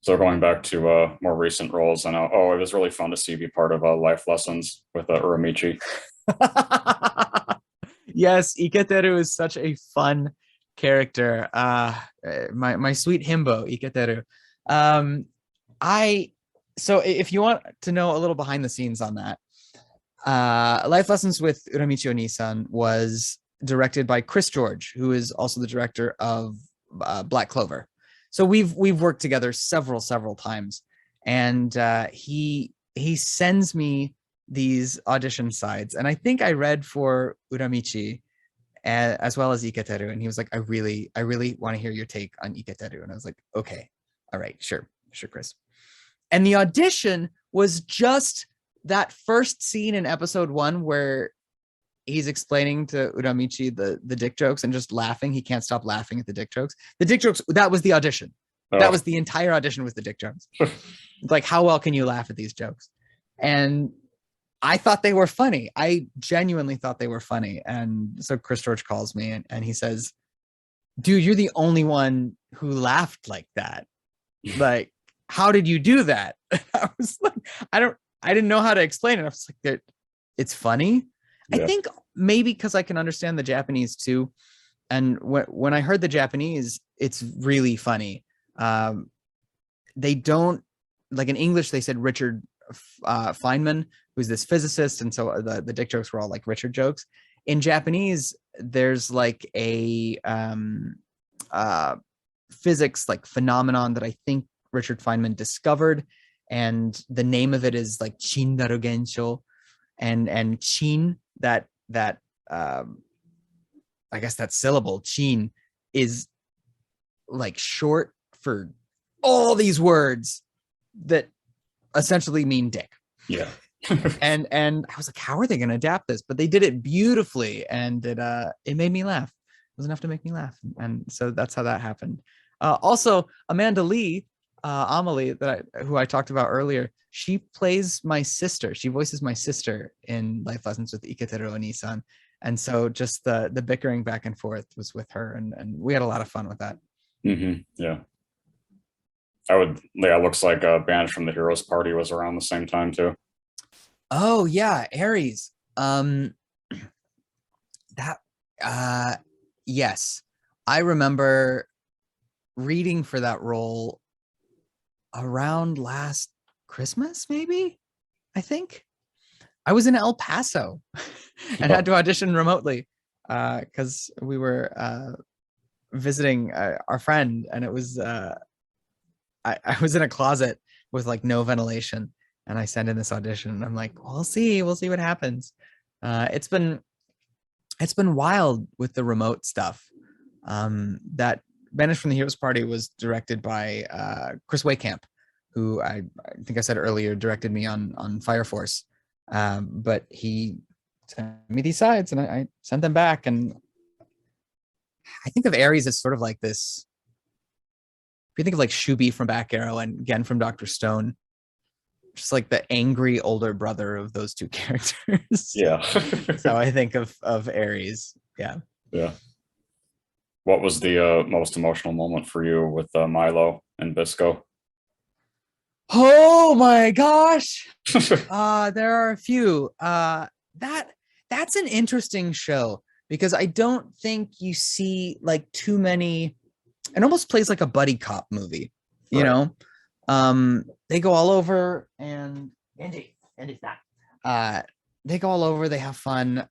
So going back to more recent roles, I know. Oh, it was really fun to see you be part of Life Lessons with Uramichi. Yes, Iketeru is such a fun character. My sweet himbo Iketeru. So if you want to know a little behind the scenes on that, Life Lessons with Uramichi Onisan was directed by Chris George, who is also the director of Black Clover. So we've worked together several times, and he sends me these audition sides, and I think I read for Uramichi as well as Iketeru, and he was like, I really want to hear your take on Iketeru, and I was like, okay, all right, sure, Chris. And the audition was just that first scene in episode 1 where he's explaining to Uramichi the dick jokes and just laughing. He can't stop laughing at the dick jokes. The dick jokes, that was the audition. Oh. That was the entire audition, was the dick jokes. Like, how well can you laugh at these jokes? And I thought they were funny. I genuinely thought they were funny. And so Chris George calls me and he says, dude, you're the only one who laughed like that. Like, how did you do that? I was like, I didn't know how to explain it. I was like, it's funny. Yeah. I think maybe because I can understand the Japanese too. And when I heard the Japanese, it's really funny. They don't, like in English, they said Richard Feynman, who's this physicist. And so the dick jokes were all like Richard jokes. In Japanese, there's like a physics like phenomenon that I think Richard Feynman discovered. And the name of it is like Chindaru Gensho. And chin, that I guess that syllable chin is like short for all these words that essentially mean dick. Yeah. and I was like, how are they going to adapt this? But they did it beautifully, and it made me laugh. It was enough to make me laugh, and so that's how that happened. Also, Amanda Lee, Amelie, who I talked about earlier, she plays my sister. She voices my sister in Life Lessons with Iketeru Onisan. And so just the bickering back and forth was with her, and we had a lot of fun with that. Mm-hmm. Yeah. It looks like a band from the Heroes Party was around the same time too. Oh yeah, Aries. That yes. I remember reading for that role around last Christmas, maybe. I think I was in El Paso and had to audition remotely because we were visiting our friend, and it was I was in a closet with like no ventilation, and I sent in this audition, and I'm like, we'll see what happens. It's been wild with the remote stuff. That Banished from the Heroes Party was directed by Chris Waycamp, who I think I said earlier directed me on Fire Force. But he sent me these sides, and I sent them back. And I think of Ares as sort of like this. If you think of like Shubi from Back Arrow and Gen from Dr. Stone, just like the angry older brother of those two characters. Yeah. So I think of Ares. Yeah. Yeah. What was the most emotional moment for you with Milo and Bisco? Oh my gosh. There are a few. That's an interesting show because I don't think you see like too many. It almost plays like a buddy cop movie, you Right. know. They go all over, and Andy's not. They go all over, they have fun.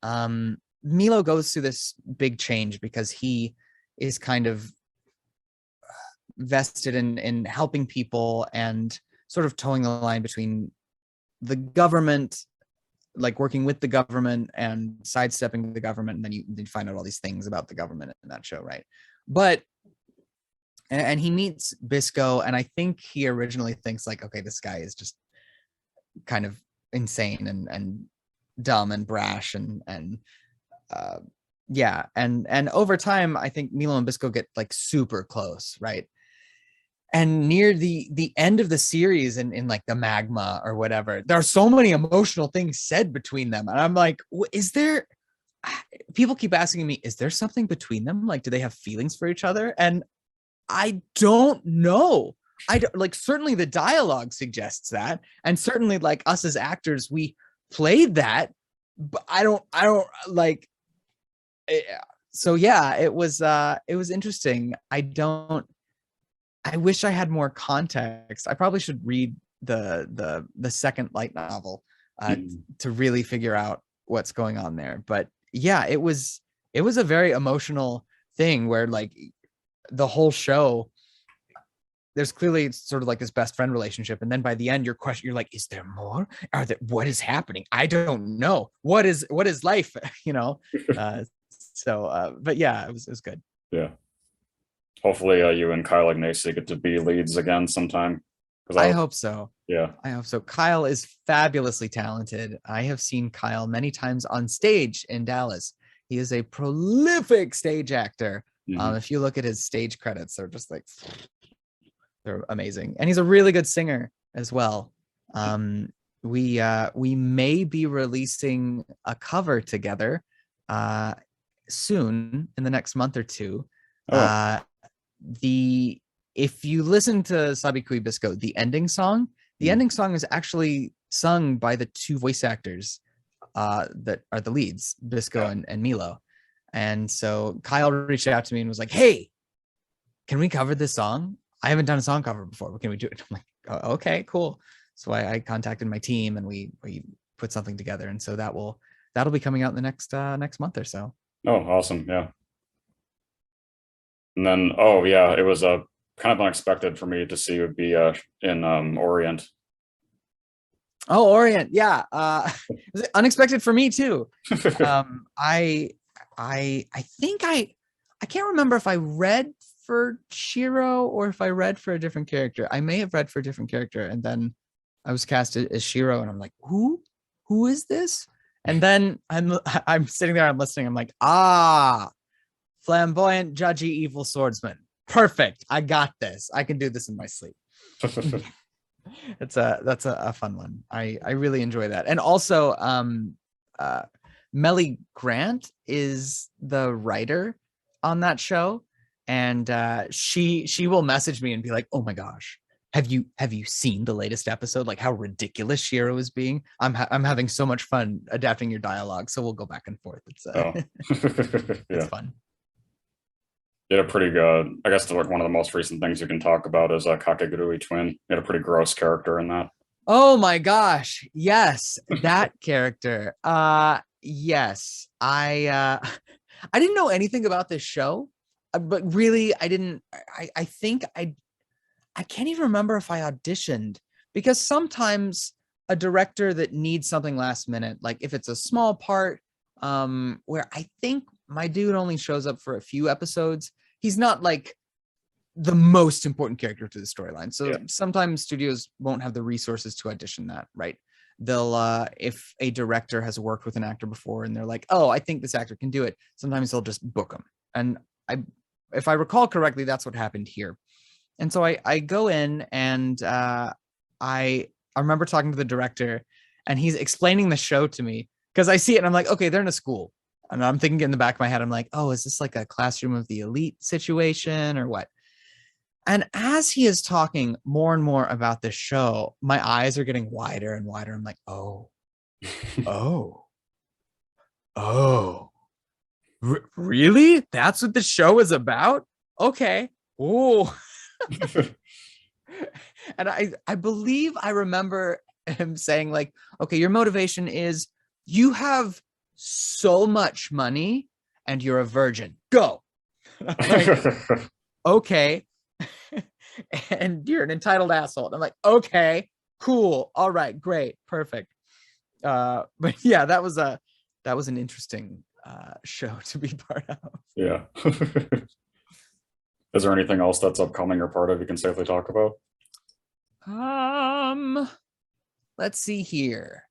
Milo goes through this big change because he is kind of vested in helping people and sort of towing the line between the government, like working with the government and sidestepping the government, and then you find out all these things about the government in that show, right? But and he meets Bisco, and I think he originally thinks like, okay, this guy is just kind of insane and dumb and brash and yeah, and over time I think Milo and Bisco get like super close, right? And near the end of the series, in like the magma or whatever, there are so many emotional things said between them, and I'm like, is there, people keep asking me, is there something between them? Like, do they have feelings for each other? And I don't know. I don't, like, certainly the dialogue suggests that, and certainly like us as actors, we played that, but I don't like. So yeah, it was interesting. I wish I had more context. I probably should read the second light novel to really figure out what's going on there. But yeah, it was a very emotional thing where like the whole show, there's clearly sort of like this best friend relationship, and then by the end, you're like, is there more? What is happening? I don't know. What is life? You know. But yeah, it was good. Yeah. Hopefully you and Kyle Ignacy get to be leads again sometime. I hope so. Yeah. I hope so. Kyle is fabulously talented. I have seen Kyle many times on stage in Dallas. He is a prolific stage actor. If you look at his stage credits, they're just like, they're amazing. And he's a really good singer as well. We may be releasing a cover together soon, in the next month or two. If you listen to Sabikui Bisco, the ending song is actually sung by the two voice actors that are the leads, Bisco and Milo. And so Kyle reached out to me and was like, hey, can we cover this song? I haven't done a song cover before, but can we do it? I'm like, oh, okay, cool. So I contacted my team, and we put something together. And so that'll be coming out in the next month or so. Oh, awesome. Yeah. And then, it was kind of unexpected for me to see it would be in Orient. Oh, Orient. Yeah. It was unexpected for me too. I think I can't remember if I read for Shiro or if I read for a different character. I may have read for a different character, and then I was cast as Shiro, and I'm like, who is this? And then I'm sitting there, I'm listening, I'm like, flamboyant, judgy, evil swordsman. Perfect. I got this. I can do this in my sleep. That's a fun one. I really enjoy that. And also Melly Grant is the writer on that show, and she will message me and be like, oh my gosh, have you seen the latest episode? Like how ridiculous Shiro is being. I'm having so much fun adapting your dialogue. So we'll go back and forth. It's Yeah. it's fun. You had a pretty good, I guess one of the most recent things you can talk about is Kakegurui Twin. You had a pretty gross character in that. Oh my gosh. Yes, that character. Yes. I didn't know anything about this show, but really I didn't I think I can't even remember if I auditioned, because sometimes a director that needs something last minute, like if it's a small part, where I think my dude only shows up for a few episodes, he's not like the most important character to the storyline. So sometimes studios won't have the resources to audition that, right? They'll if a director has worked with an actor before and they're like, oh, I think this actor can do it, sometimes they'll just book them. And if I recall correctly, that's what happened here. And so I go in and I remember talking to the director, and he's explaining the show to me, because I see it and I'm like, okay, they're in a school. And I'm thinking in the back of my head, I'm like, oh, is this like a classroom of the elite situation or what? And as he is talking more and more about this show, my eyes are getting wider and wider. I'm like, oh, really? That's what the show is about? Okay. Oh. And I believe I remember him saying like, okay, your motivation is you have so much money and you're a virgin. Go. Like, okay. And you're an entitled asshole. And I'm like, okay, cool. All right, great. Perfect. But yeah, that was an interesting show to be part of. Yeah. Is there anything else that's upcoming or part of you can safely talk about? Let's see here.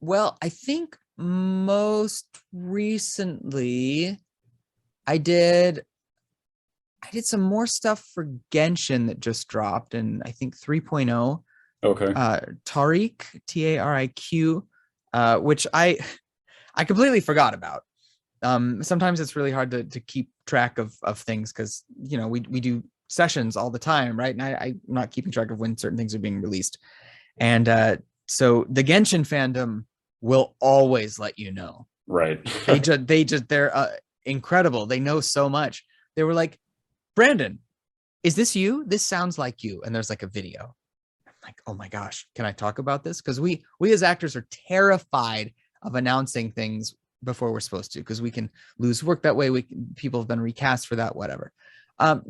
Well, I think most recently I did some more stuff for Genshin that just dropped, and I think 3.0. Okay. Tariq, Tariq, which I completely forgot about. Sometimes it's really hard to keep track of things, because we do sessions all the time, right? And I'm not keeping track of when certain things are being released. And so the Genshin fandom will always let you know. Right. They're incredible. They know so much. They were like, Brandon, is this you? This sounds like you. And there's like a video. I'm like, oh my gosh, can I talk about this? Because we as actors are terrified of announcing things before we're supposed to, because we can lose work that way. People have been recast for that, whatever.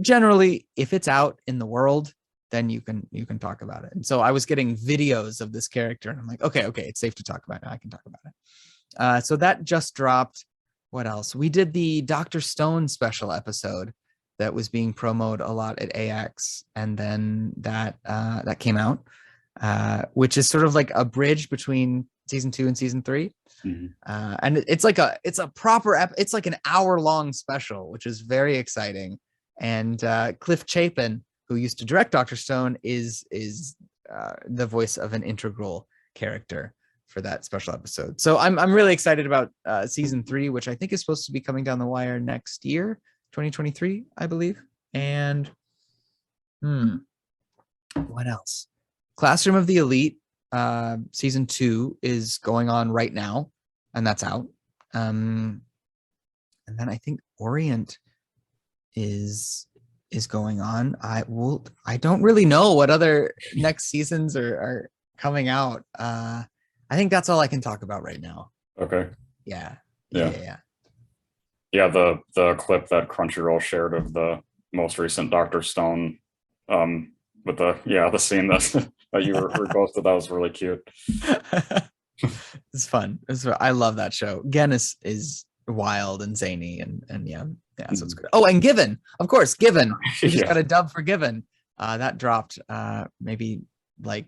Generally, if it's out in the world, then you can talk about it. And so I was getting videos of this character, and I'm like, okay, it's safe to talk about it. I can talk about it. So that just dropped. What else? We did the Dr. Stone special episode that was being promoted a lot at AX, and then that came out, which is sort of like a bridge between season 2 and season 3. Mm-hmm. And it's a proper it's like an hour-long special, which is very exciting. And Cliff Chapin, who used to direct Dr. Stone, is the voice of an integral character for that special episode. So I'm really excited about season 3, which I think is supposed to be coming down the wire next year, 2023, I believe. And what else? Classroom of the Elite season 2 is going on right now, and that's out. And then I think Orient is going on. I don't really know what other next seasons are coming out. I think that's all I can talk about right now. Okay. Yeah. Yeah, the clip that Crunchyroll shared of the most recent Dr. Stone, with the scene that you reposted, that was really cute. It's fun. I love that show. Gennis is wild and zany, and yeah, so it's good. Oh, and Given, of course, Given. We just got a dub for Given. That dropped maybe like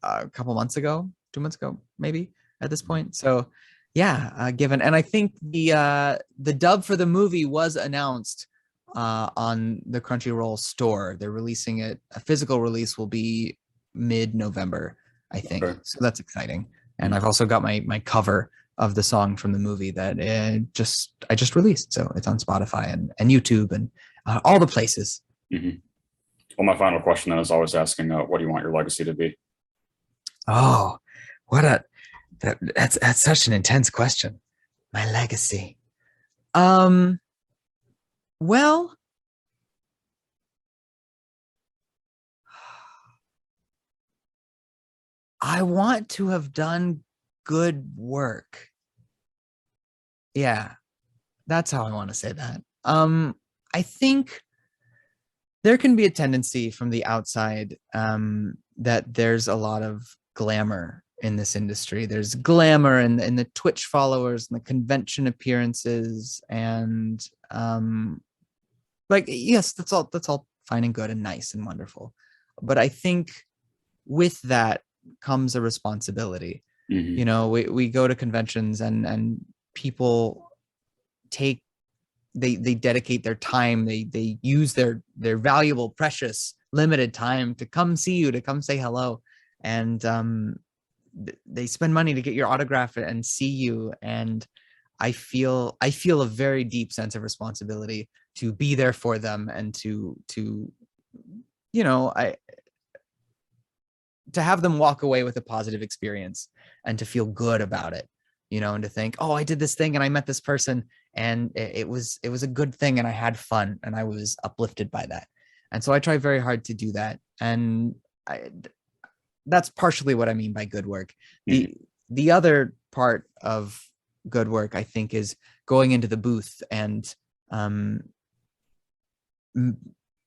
a couple months ago, 2 months ago, maybe at this point. So yeah, Given. And I think the dub for the movie was announced on the Crunchyroll store. They're releasing it. A physical release will be mid-November, I think. Okay. So that's exciting. And I've also got my cover of the song from the movie that I just released. So it's on Spotify and YouTube and all the places. Mm-hmm. Well, my final question then is always asking, what do you want your legacy to be? Oh, what a that's such an intense question. My legacy. Um, well, I want to have done good work. Yeah, that's how I want to say that. I think there can be a tendency from the outside that there's a lot of glamour in this industry. There's glamour in the Twitch followers and the convention appearances, and like yes, that's all fine and good and nice and wonderful. But I think with that comes a responsibility. Mhm. You know, we go to conventions and people take they dedicate their time, they use their valuable, precious, limited time to come see you, to come say hello, and they spend money to get your autograph and see you. And I feel a very deep sense of responsibility to be there for them and to I to have them walk away with a positive experience and to feel good about it, and to think, oh, I did this thing and I met this person and it was a good thing and I had fun and I was uplifted by that. And so I try very hard to do that. And I, that's partially what I mean by good work. Mhm. The other part of good work, I think, is going into the booth and um,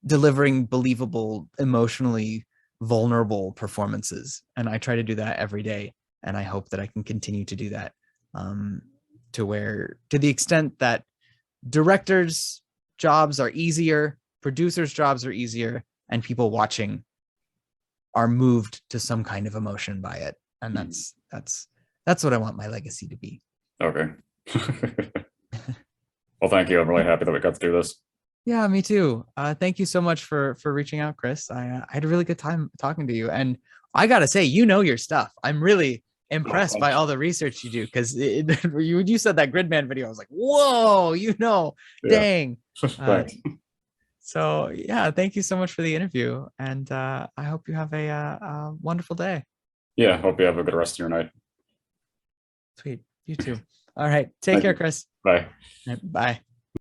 delivering believable, emotionally vulnerable performances. And I try to do that every day. And I hope that I can continue to do that, um, to the extent that directors' jobs are easier, producers' jobs are easier, and people watching are moved to some kind of emotion by it. And Mhm. that's what I want my legacy to be. Okay. Well, thank you. I'm really happy that we got to do this. Yeah, me too. Thank you so much for reaching out, Chris. I had a really good time talking to you, and I gotta say, you know your stuff. I'm really Oh, impressed by thank all the research you do, because you said that Gridman video, I was like, whoa, you. Yeah. dang. Uh, Thanks. so yeah, thank you so much for the interview, and I hope you have a wonderful day. Yeah. Hope you have a good rest of your night. Sweet, you too. All right, take Thank care, you. Chris. Bye. All right, bye.